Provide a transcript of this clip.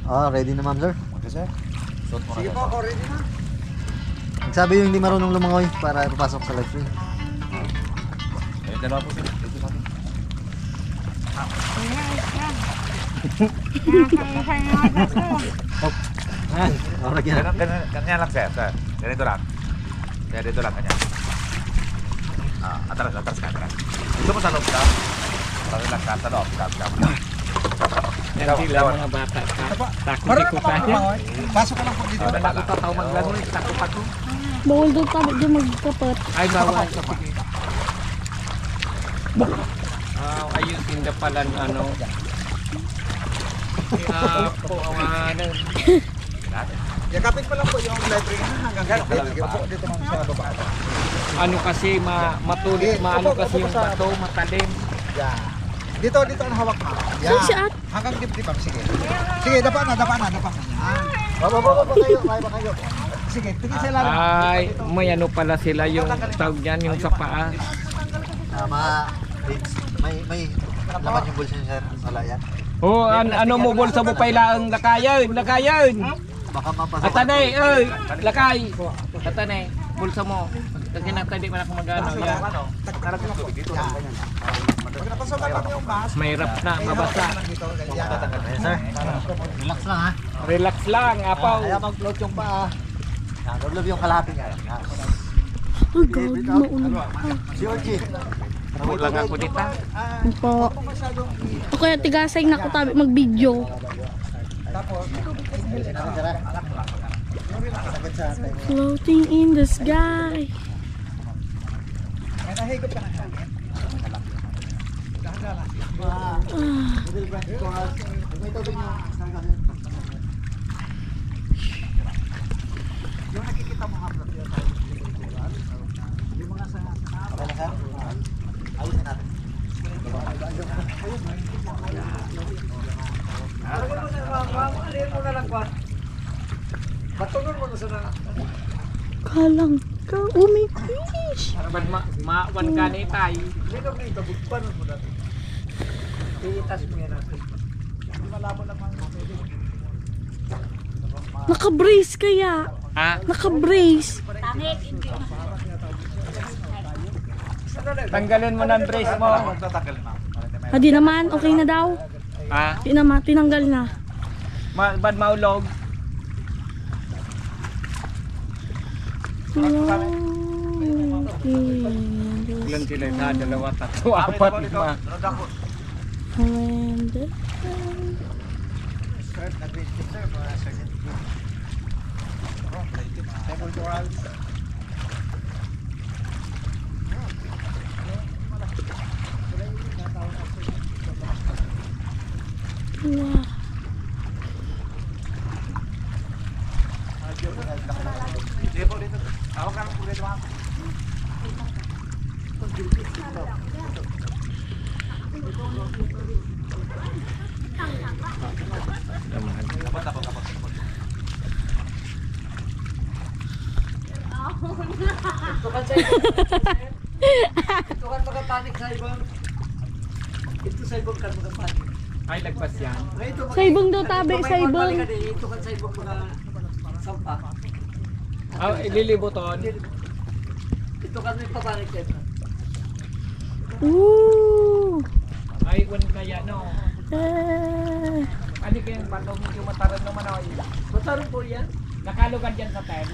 Ready na ma'am sir. Okay sir. Suot mo na. Sige po, ako ready na. Nagsabi yung hindi marunong lumangoy para ipapasok sa live stream. Ayun, dalawa po sila. Dito natin. Ganyan. Ganyan lang sir. Ganito lang. Ganito lang, ganyan. Atras ka. Gusto mo sa loob ka? Para relax ka sa loob. Hindi lang mga bata. Takot Marunong ko ka ba kaya. lumangoy? Pasok ka lang po dito. Takot pa tao maglangoy. Takot ako. Bawal daw tabi dyan magkapat. Ay, bawal. Ayun, tinda pala ng ano. Po, awanan. Yakapin pa lang po yung library hanggang dito. Upo dito ma'am sa baba. Ano kasi, matulis, maano kasi yung bato, matalim. Yan. Dito ang hawak mo. Saan si At? Hanggang dibdib ma'am, sige. Sige, dapa na. Yan. Baba kayo, kaya ba kayo? Sige, tingin sa ilalim. Ay, may ano pala sila yung tawag niyan, yung sa paa. May laman yung bulsa niya sir. Wala yan. Oh, ano mo bulsa mo pa ilang lakayan. Baka mapasok. Atanay, lakay. Atanay, bulsa mo. Kasi natali man ako magano yan. Talagang tubig dito. Pag napasok naman yung bus, Mahirap na, mabasa. dito, ganyan. Ayan sir. Relax lang ha. Relax lang, apaw. Kaya mag-float yung paa. Love yung kalahati nga. Oh God, mauna. Si Orchie. Lang ako dito. Po. O kaya tigasay na ko tabi mag-video. Floating in the sky. May nahigop ka na. May tubig niyo. Yung nakikita mo nga vlog yun. Yung mga sa Okay na sir? Ayusin natin. Batungan mo na sa na. Kalang ka. Oh my gosh. Ba't maawan ka ni tayo? Linom nito, bugbanon mo natin. Iitas mo yan natin. Hindi malabo lang mga Naka-brace kaya. Ha? Naka-brace. Tanggalin mo ng brace mo. Tatagalin ma'am. Di naman, okay na daw. Ha? Di naman, tinanggal na. Ba't maulog? Ilan sila na? Dalawa, tatlo, apat, lima. And wow. Ito kan magapanik sa ibang. Ito sa ibang kan magapanik. Ay, lagpas yan. Saibong daw tabi, saibong. Ito kan sa ibang mga sampa. Ililibuton. Ito kan may papanik dito. Ooh. Ay, one kaya, no? Eh. Ano kayang bato medyo mataran naman ako. Matarong po yan. Nakalugad yan sa tent.